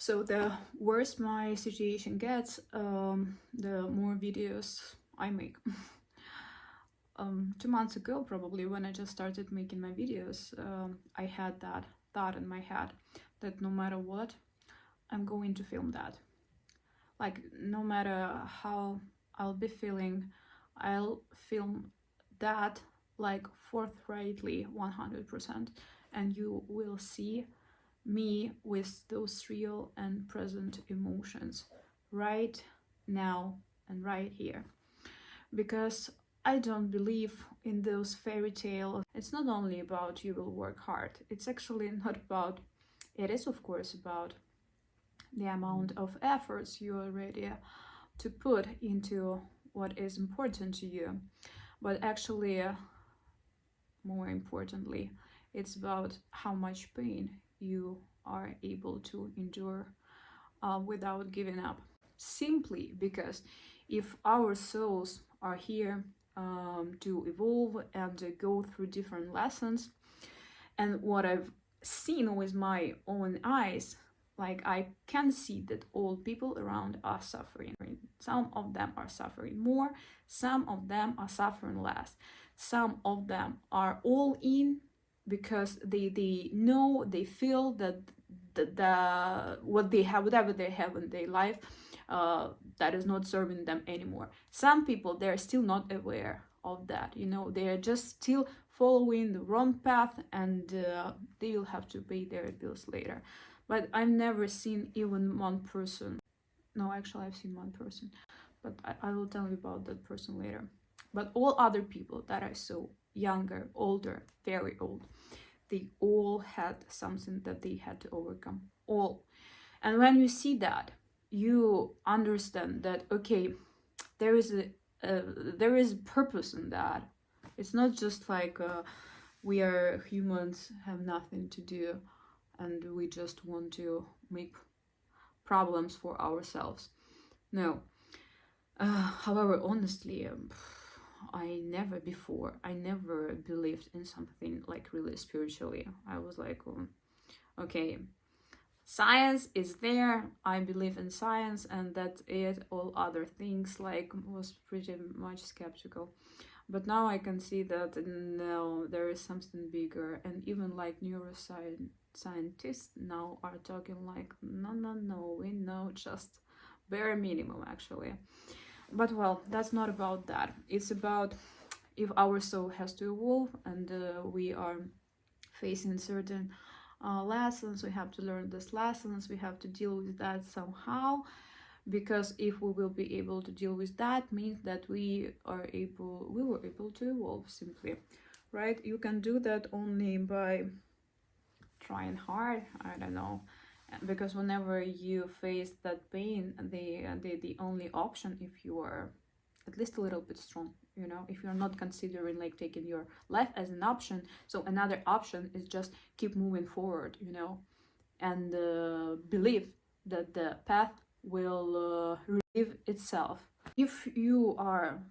So the worse my situation gets, the more videos I make. 2 months ago, probably, when I just started making my videos, I had that thought in my head that no matter what, I'm going to film that. Like, no matter how I'll be feeling, I'll film that, like, forthrightly, 100%, and you will see me with those real and present emotions right now and right here. Because I don't believe in those fairy tales. It's not only about you will work hard. It's actually not about, it is of course about the amount of efforts you are ready to put into what is important to you. But actually, more importantly, it's about how much pain you are able to endure without giving up. Simply because if our souls are here to evolve and go through different lessons, and what I've seen with my own eyes, like, I can see that all people around are suffering. Some of them are suffering more, some of them are suffering less. Some of them are all in because they know, they feel that what they have, whatever they have in their life, that is not serving them anymore. Some people, they're still not aware of that, they are just still following the wrong path, and they will have to pay their bills later. But I've never seen even one person. No, actually, I've seen one person, but I will tell you about that person later. But all other people that I saw, younger, older, very old, they all had something that they had to overcome. All. And when you see that, you understand that, okay, there is a purpose in that. It's not just like we are humans, have nothing to do, and we just want to make problems for ourselves. No. However, honestly, I never believed in something like really spiritually. I was like, okay, science is there, I believe in science, and that's it. All other things, like, was pretty much skeptical. But now I can see that no, there is something bigger, and even like neuroscientists now are talking like, no, we know just bare minimum actually. But well, that's not about that. It's about if our soul has to evolve, and we are facing certain lessons, we have to learn these lessons, we have to deal with that somehow. Because if we will be able to deal with that, means that we were able to evolve, simply, right? You can do that only by trying hard. I don't know, because whenever you face that pain, the only option, if you are at least a little bit strong, if you're not considering like taking your life as an option, so another option is just keep moving forward, and believe that the path will relieve itself. If you are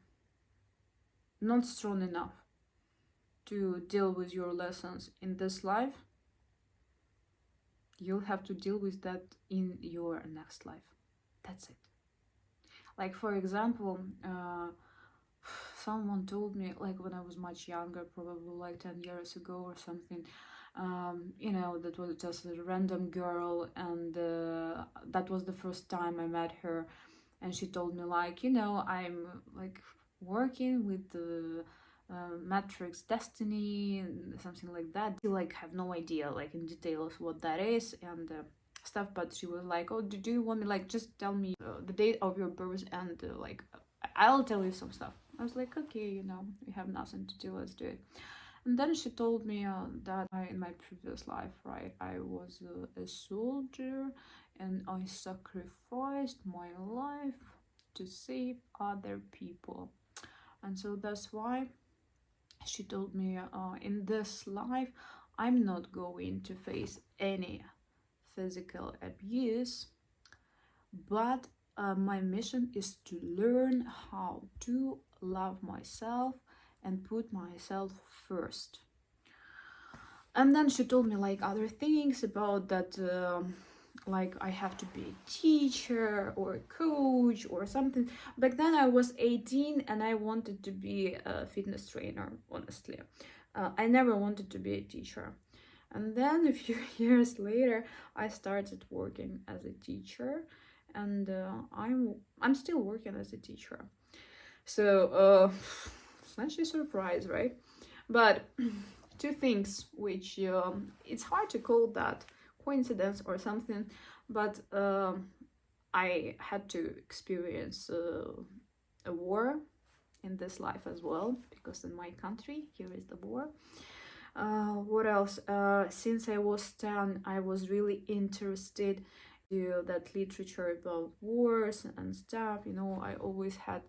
not strong enough to deal with your lessons in this life, you'll have to deal with that in your next life. That's it. Like, for example, someone told me, like, when I was much younger, probably like 10 years ago or something, that was just a random girl, and that was the first time I met her, and she told me like, I'm like working with the Matrix Destiny and something like that. I like have no idea like in details what that is and stuff, but she was like, oh, do you want me, like, just tell me the date of your birth, and like I'll tell you some stuff. I was like, okay, we have nothing to do, let's do it. And then she told me that in my previous life, right, I was a soldier, and I sacrificed my life to save other people. And so that's why she told me, in this life, I'm not going to face any physical abuse, but my mission is to learn how to love myself and put myself first. And then she told me like other things about that like I have to be a teacher or a coach or something. Back then I was 18 and I wanted to be a fitness trainer, honestly. I never wanted to be a teacher. And then a few years later, I started working as a teacher, and I'm still working as a teacher. So it's not a surprise, right? But two things which it's hard to call that coincidence or something, but I had to experience a war in this life as well, because in my country here is the war. What else? Since I was 10, I was really interested in that literature about wars and stuff. You know, I always had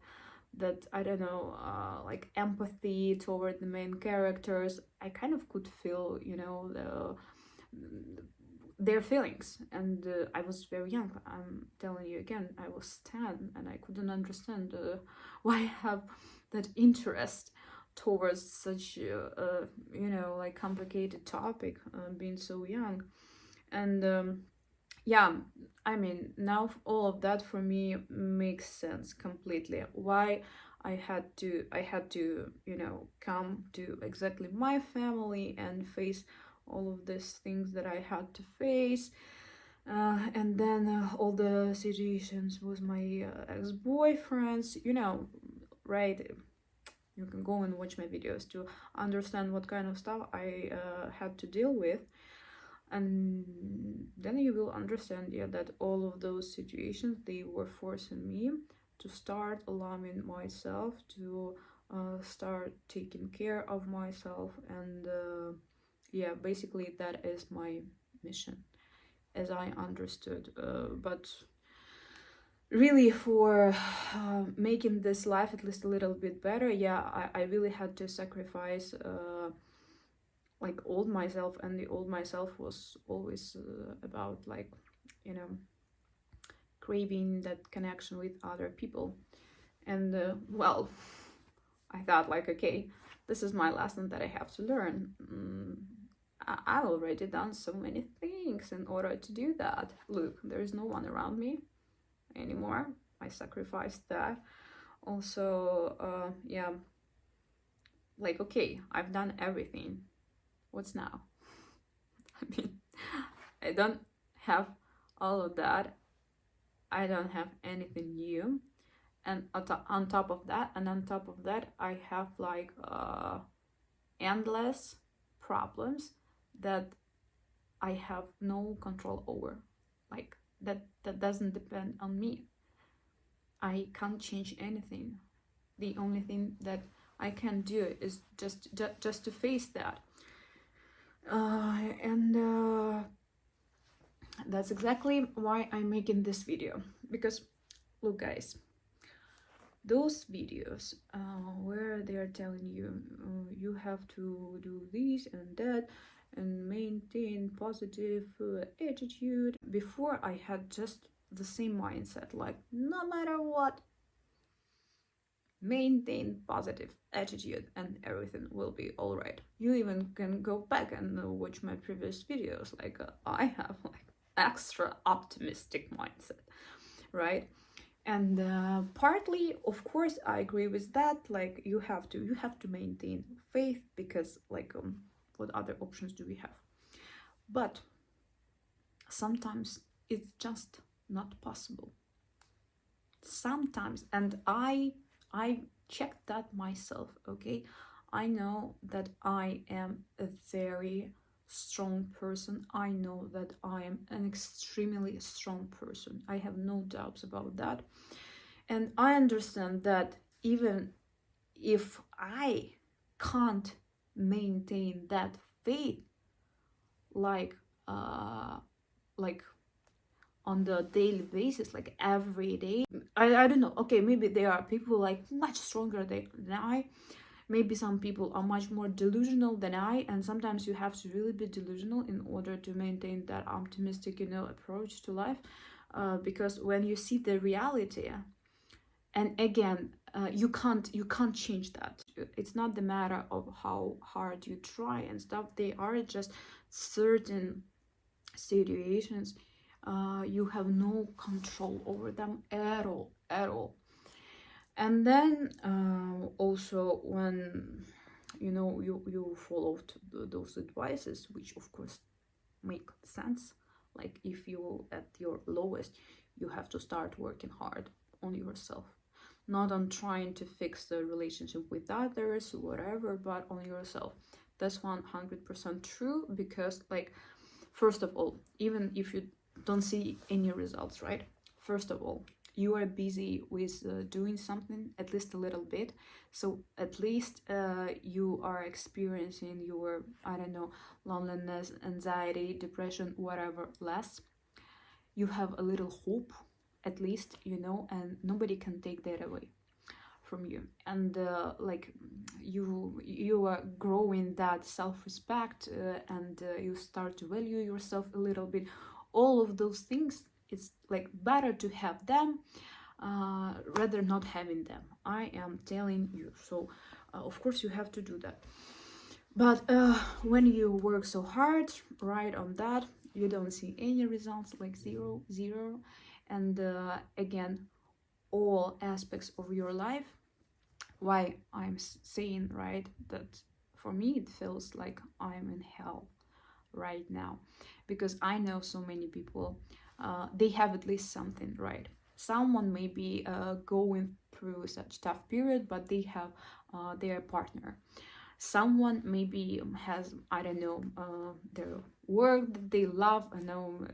that, I don't know, like empathy toward the main characters. I kind of could feel, you know, their feelings. And I was very young. I'm telling you again, I was 10 and I couldn't understand why I have that interest towards such you know, like complicated topic, being so young. And yeah, I mean, now all of that for me makes sense completely. Why I had to, you know, come to exactly my family and face all of these things that I had to face. And then all the situations with my ex-boyfriends, you know, right? You can go and watch my videos to understand what kind of stuff I had to deal with. And then you will understand, yeah, that all of those situations, they were forcing me to start allowing myself to start taking care of myself. And yeah, basically that is my mission, as I understood. But really, for making this life at least a little bit better, yeah, I really had to sacrifice like old myself. And the old myself was always about, like, you know, craving that connection with other people. And well, I thought, like, okay, this is my lesson that I have to learn. I've already done so many things in order to do that. Look, there is no one around me anymore. I sacrificed that. Also, yeah, like, okay, I've done everything. What's now? I mean, I don't have all of that. I don't have anything new. And on top of that, I have like endless problems that I have no control over. Like, that doesn't depend on me. I can't change anything. The only thing that I can do is just to face that. And that's exactly why I'm making this video. Because look, guys, those videos where they are telling you you have to do this and that and maintain positive attitude, before I had just the same mindset, like, no matter what, maintain positive attitude and everything will be all right. You even can go back and watch my previous videos. Like, I have like extra optimistic mindset, right? And partly, of course, I agree with that. Like, you have to maintain faith, because like, what other options do we have? But sometimes it's just not possible. Sometimes, and I checked that myself, okay? I know that I am a very strong person. I know that I am an extremely strong person. I have no doubts about that. And I understand that even if I can't maintain that faith, like on the daily basis, like every day, I don't know, okay, maybe there are people like much stronger than I. Maybe some people are much more delusional than I, and sometimes you have to really be delusional in order to maintain that optimistic, you know, approach to life. Because when you see the reality, and again, you can't change that. It's not the matter of how hard you try and stuff. They are just certain situations You have no control over them at all. And then also when you followed those advices, which of course make sense, like if you at your lowest, you have to start working hard on yourself, not on trying to fix the relationship with others, whatever, but on yourself. That's 100% true, because like, first of all, even if you don't see any results, right? First of all, you are busy with doing something, at least a little bit. So at least you are experiencing your, I don't know, loneliness, anxiety, depression, whatever, less. You have a little hope, at least, and nobody can take that away from you. And like you are growing that self-respect, and you start to value yourself a little bit. All of those things, it's like better to have them rather not having them, I am telling you. So of course you have to do that. But when you work so hard right on that, you don't see any results, like zero. And again, all aspects of your life, why I'm saying, right, that for me it feels like I'm in hell right now, because I know so many people, they have at least something, right? Someone may be going through such tough period, but they have their partner. Someone maybe has, I don't know, their work that they love. I know,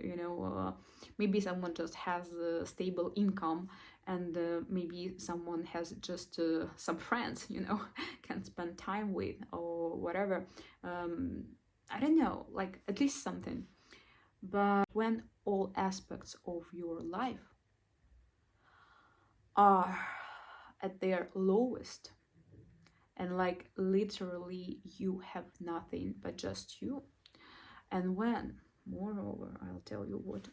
maybe someone just has a stable income, and maybe someone has just some friends, can spend time with, or whatever. I don't know, like at least something. But when all aspects of your life are at their lowest, and like literally you have nothing but just you, and when, moreover, I'll tell you what,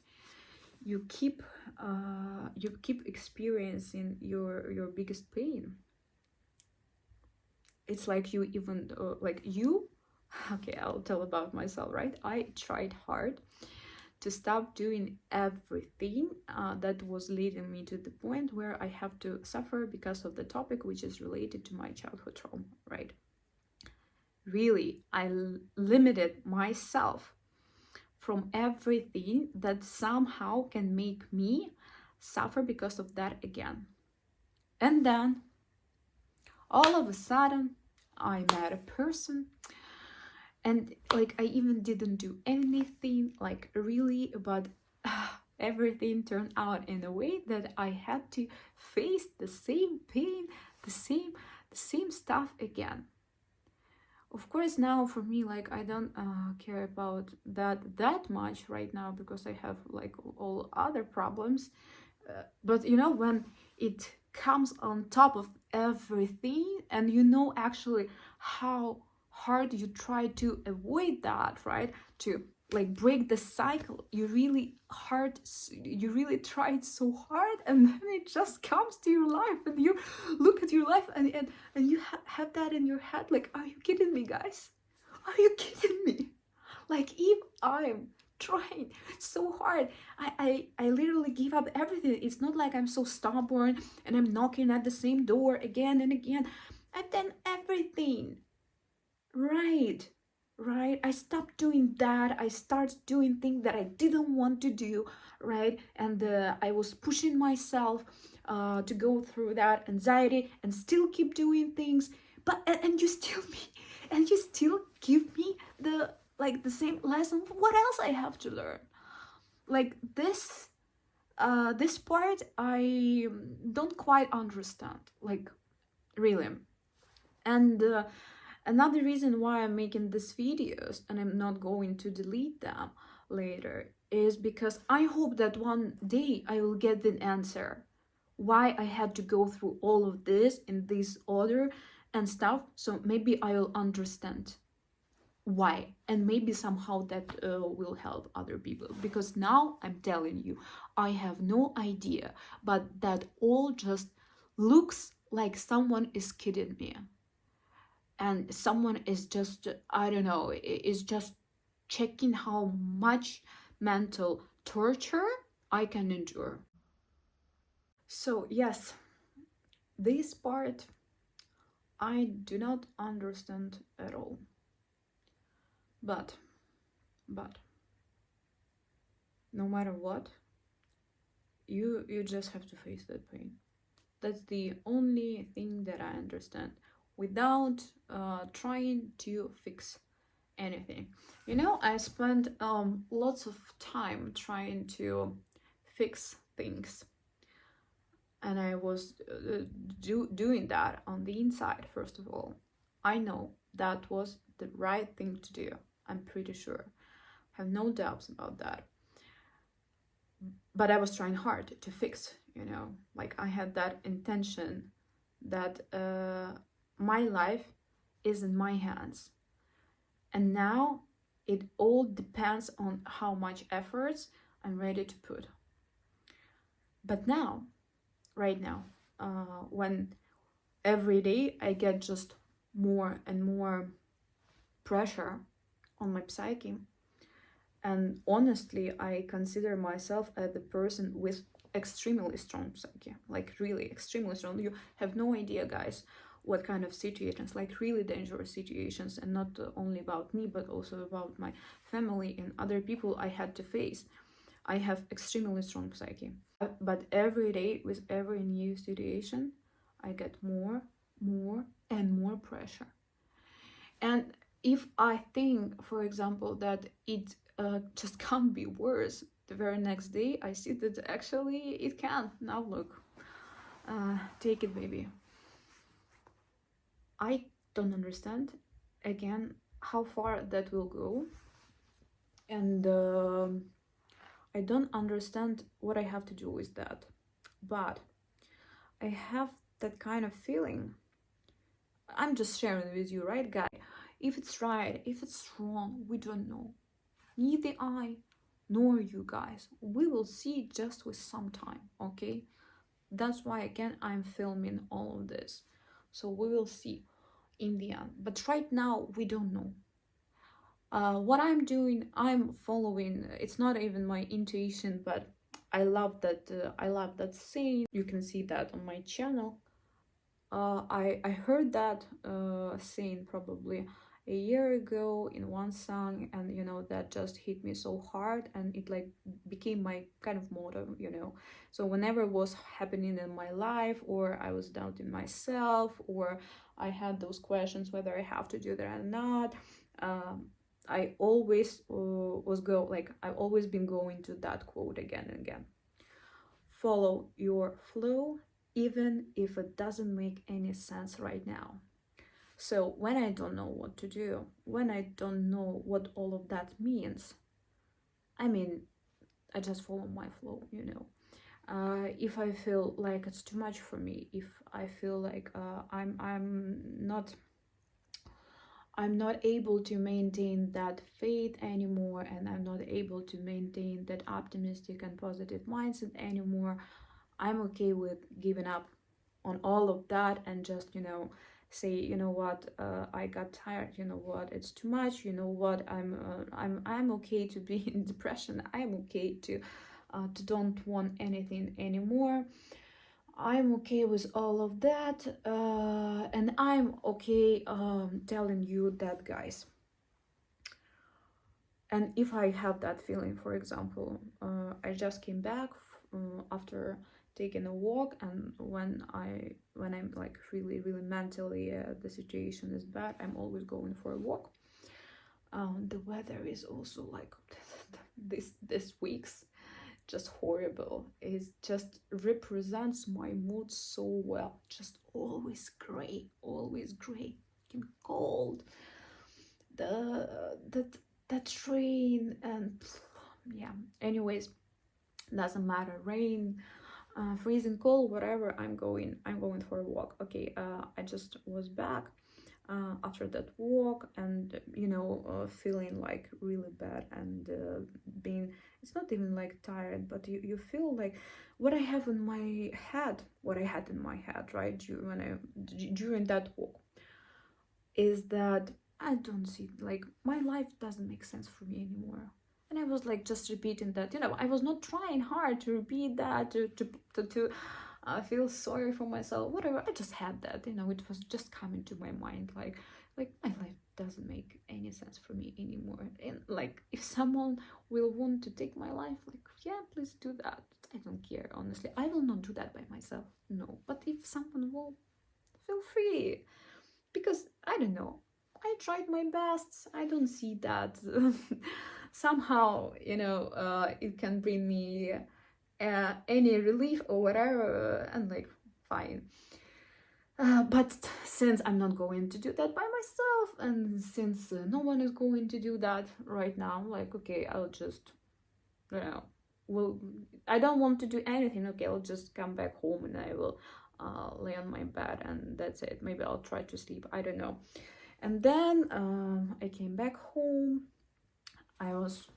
you keep experiencing your biggest pain, it's like you even like you okay, I'll tell about myself, right? I tried hard to stop doing everything that was leading me to the point where I have to suffer because of the topic which is related to my childhood trauma, right? Really, I limited myself from everything that somehow can make me suffer because of that again. And then all of a sudden I met a person, and like I even didn't do anything like really, but everything turned out in a way that I had to face the same pain, the same stuff again. Of course, now for me, like I don't care about that much right now, because I have like all other problems. But when it comes on top of everything, and actually how hard you try to avoid that, right? To like break the cycle, you really tried so hard, and then it just comes to your life, and you look at your life, and you have that in your head, like, are you kidding me, guys? Are you kidding me? Like, if I'm trying so hard, I literally give up everything. It's not like I'm so stubborn and I'm knocking at the same door again and again. I've done everything right. I stopped doing that. I started doing things that I didn't want to do, right? And I was pushing myself to go through that anxiety and still keep doing things. But and you still give me the same lesson. What else I have to learn? Like this part I don't quite understand, like, really. And another reason why I'm making these videos, and I'm not going to delete them later, is because I hope that one day I will get the answer why I had to go through all of this in this order and stuff. So maybe I will understand why, and maybe somehow that will help other people, because now I'm telling you, I have no idea, but that all just looks like someone is kidding me, and someone is just, I don't know, is just checking how much mental torture I can endure. So yes, this part I do not understand at all. But no matter what, you just have to face that pain. That's the only thing that I understand, without trying to fix anything. You know, I spent lots of time trying to fix things, and I was doing that on the inside. First of all, I know that was the right thing to do. I'm pretty sure. I have no doubts about that. But I was trying hard to fix, you know, like I had that intention that my life is in my hands. And now it all depends on how much efforts I'm ready to put. But now, right now, when every day I get just more and more pressure on my psyche, and honestly, I consider myself as the person with extremely strong psyche, like really extremely strong. You have no idea, guys, what kind of situations, like really dangerous situations, and not only about me, but also about my family and other people I had to face. I have extremely strong psyche. But every day, with every new situation, I get more and more pressure. And if I think, for example, that it just can't be worse, the very next day I see that actually it can. Now look, take it, baby. I don't understand, again, how far that will go. And I don't understand what I have to do with that. But I have that kind of feeling. I'm just sharing with you, right, guys? If it's right, if it's wrong, we don't know. Neither I nor you guys. We will see just with some time, okay? That's why, again, I'm filming all of this. So we will see in the end. But right now, we don't know. What I'm doing, I'm following. It's not even my intuition, but I love that. I love that saying. You can see that on my channel. I heard that saying probably a year ago in one song, and you know, that just hit me so hard, and it like became my kind of motto, you know. So whenever it was happening in my life, or I was doubting myself, or I had those questions whether I have to do that or not, I always I've always been going to that quote again and again. Follow your flow, even if it doesn't make any sense right now. So when I don't know what to do, when I don't know what all of that means, I mean, I just follow my flow, you know. If I feel like it's too much for me, if I feel like I'm not able to maintain that faith anymore, and I'm not able to maintain that optimistic and positive mindset anymore, I'm okay with giving up on all of that and just, you know, say, you know what, I got tired, you know what, it's too much, you know what, I'm okay to be in depression, I'm okay to don't want anything anymore. I'm okay with all of that, and I'm okay telling you that, guys. And if I have that feeling, for example, I just came back after taking a walk, and when I'm like really mentally the situation is bad, I'm always going for a walk. The weather is also like this week's just horrible. It just represents my mood so well. Just always gray and cold. That rain, and yeah. Anyways, doesn't matter. Rain, freezing cold, whatever. I'm going for a walk. Okay. I just was back after that walk, and you know, feeling like really bad, and being, it's not even like tired, but you feel like what I had in my head, right, during that walk, is that I don't see, like, my life doesn't make sense for me anymore. And I was like just repeating that, I was not trying hard to repeat that, to feel sorry for myself, whatever. I just had that, it was just coming to my mind, like my life doesn't make any sense for me anymore. And like, if someone will want to take my life, like, yeah, please do that. I don't care, honestly. I will not do that by myself, no. But if someone will, feel free. Because I don't know, I tried my best. I don't see that somehow, it can bring me any relief or whatever, and like, fine. But since I'm not going to do that by myself, and since no one is going to do that right now, like, okay, I'll just, well, I don't want to do anything. Okay, I'll just come back home and I will lay on my bed, and that's it. Maybe I'll try to sleep, I don't know. And then I came back home. I was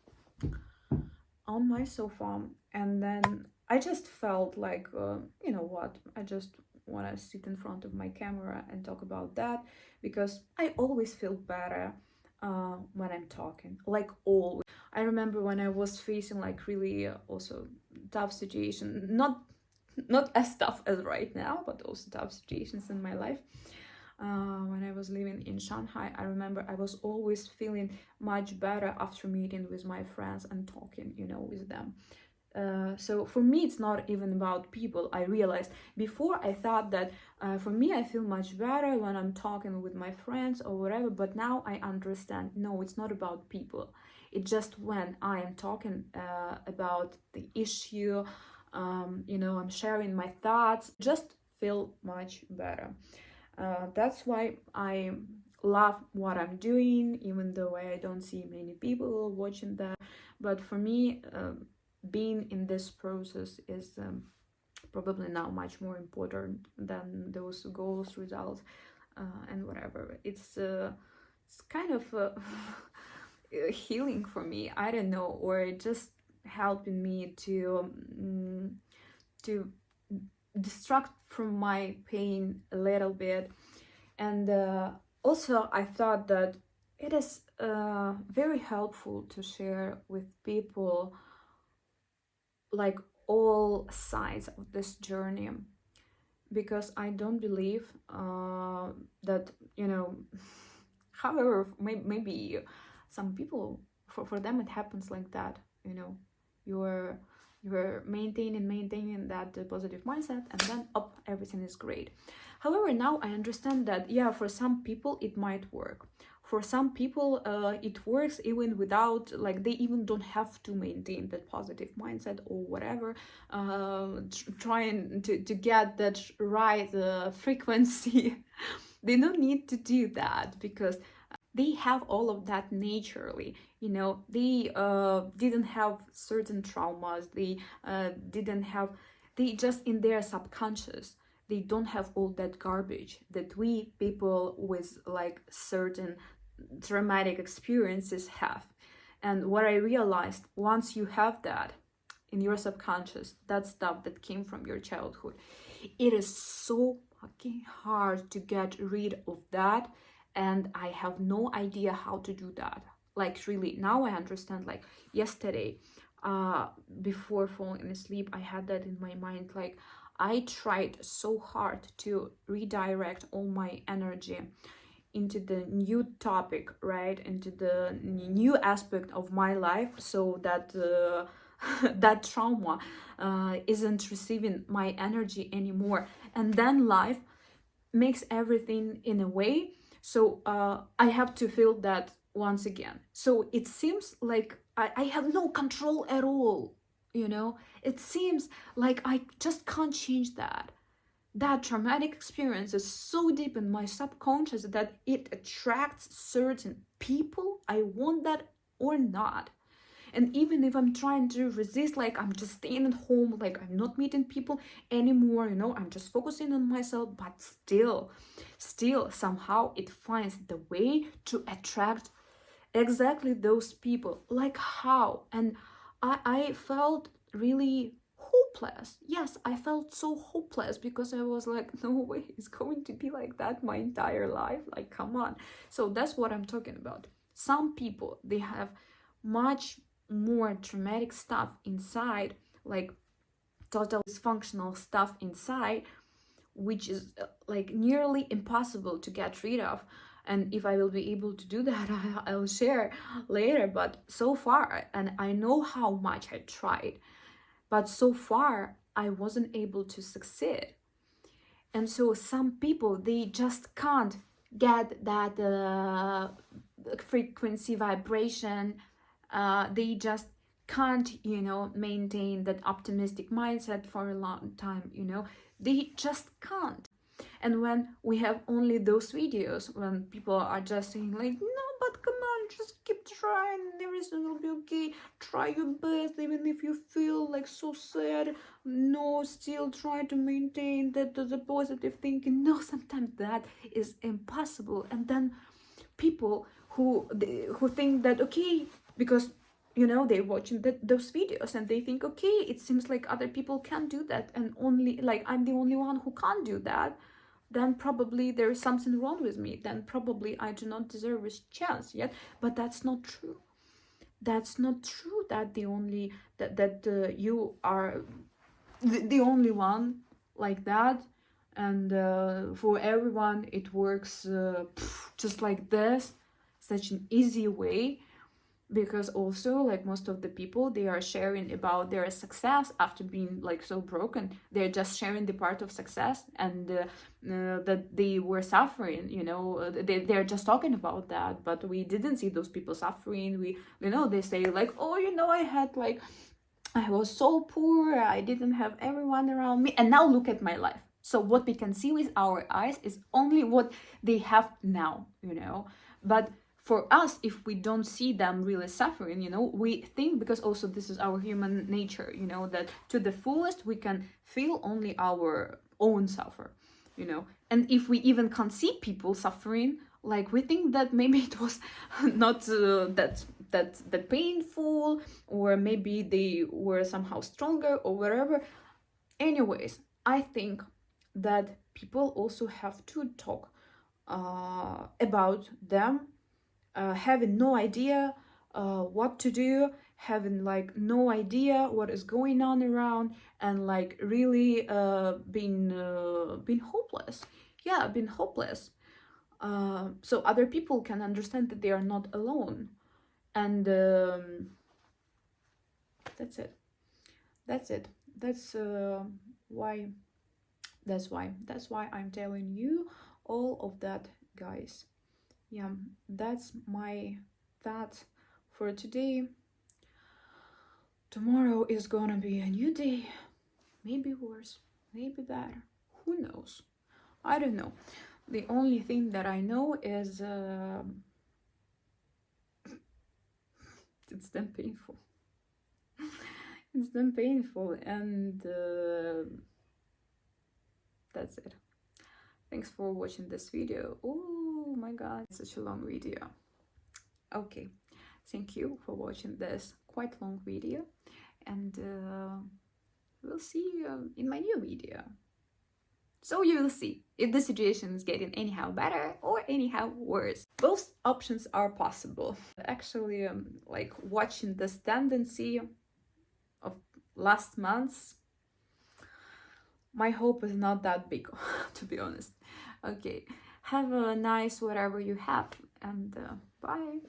on my sofa, and then I just felt like, you know what, I just want to sit in front of my camera and talk about that, because I always feel better when I'm talking, like, always. I remember when I was facing like really also tough situation, not as tough as right now, but also tough situations in my life. When I was living in Shanghai, I remember I was always feeling much better after meeting with my friends and talking, with them. So for me, it's not even about people. I realized before, I thought that for me, I feel much better when I'm talking with my friends or whatever, but now I understand, no, it's not about people. It's just when I am talking about the issue, I'm sharing my thoughts, just feel much better. That's why I love what I'm doing, even though I don't see many people watching that. But for me, being in this process is probably now much more important than those goals, results, and whatever. It's kind of healing for me, I don't know, or just helping me to distract from my pain a little bit. And also I thought that it is very helpful to share with people like all sides of this journey, because I don't believe that, however, maybe some people, for them it happens like that, you're maintaining that positive mindset, and then up, everything is great. However, now I understand that, yeah, for some people it might work. For some people it works even without, like, they even don't have to maintain that positive mindset or whatever, trying to get that right frequency. They don't need to do that, because they have all of that naturally. They didn't have certain traumas, they just, in their subconscious, they don't have all that garbage that we people with like certain traumatic experiences have. And what I realized, once you have that in your subconscious, that stuff that came from your childhood, it is so fucking hard to get rid of that. And I have no idea how to do that. Like, really, now I understand. Like, yesterday, before falling asleep, I had that in my mind. Like, I tried so hard to redirect all my energy into the new topic, right, into the new aspect of my life, so that that trauma isn't receiving my energy anymore. And then life makes everything in a way, so I have to feel that once again. So it seems like I have no control at all, it seems like I just can't change that. That traumatic experience is so deep in my subconscious that it attracts certain people, I want that or not. And even if I'm trying to resist, like, I'm just staying at home, like, I'm not meeting people anymore, I'm just focusing on myself, but still somehow it finds the way to attract exactly those people. Like, how? And I felt really hopeless. Yes, I felt so hopeless, because I was like, no way, it's going to be like that my entire life. Like, come on. So that's what I'm talking about. Some people, they have much more traumatic stuff inside, like total dysfunctional stuff inside, which is like nearly impossible to get rid of. And if I will be able to do that, I'll share later. But so far, and I know how much I tried, but so far I wasn't able to succeed. And so some people, they just can't get that frequency vibration. They just can't, you know, maintain that optimistic mindset for a long time, you know. They just can't. And when we have only those videos, when people are just saying like, no, but come on, just keep trying, everything will be okay, try your best, even if you feel like so sad, no, still try to maintain that the positive thinking. No, sometimes that is impossible. And then people who think that, okay, because you know, they're watching those videos and they think, okay, it seems like other people can do that, and only like I'm the only one who can't do that, then probably there is something wrong with me, then probably I do not deserve this chance yet. But that's not true. That's not true, that the only that you are the only one like that, and for everyone it works just like this, such an easy way. Because also, like, most of the people, they are sharing about their success after being like so broken. They're just sharing the part of success, and that they were suffering, you know. They're just talking about that, but we didn't see those people suffering. We, you know, they say like, oh, you know, I was so poor, I didn't have everyone around me, and now look at my life. So what we can see with our eyes is only what they have now, you know. But for us, if we don't see them really suffering, you know, we think, because also this is our human nature, you know, that to the fullest we can feel only our own suffer, you know. And if we even can't see people suffering, like, we think that maybe it was not that painful, or maybe they were somehow stronger or whatever. Anyways, I think that people also have to talk about them having no idea what to do, having like no idea what is going on around, and like really being hopeless. Yeah, being hopeless. So other people can understand that they are not alone. And that's it. That's why I'm telling you all of that, guys. Yeah, that's my thought for today. Tomorrow is gonna be a new day, maybe worse, maybe better, who knows. I don't know. The only thing that I know is it's then painful. It's then painful, and that's it. Thanks for watching this video. Oh my god, it's such a long video. Okay, thank you for watching this quite long video, and we'll see you in my new video. So you will see if the situation is getting anyhow better or anyhow worse. Both options are possible. Actually, like, watching this tendency of last months, my hope is not that big, to be honest. Okay, have a nice whatever you have, and bye.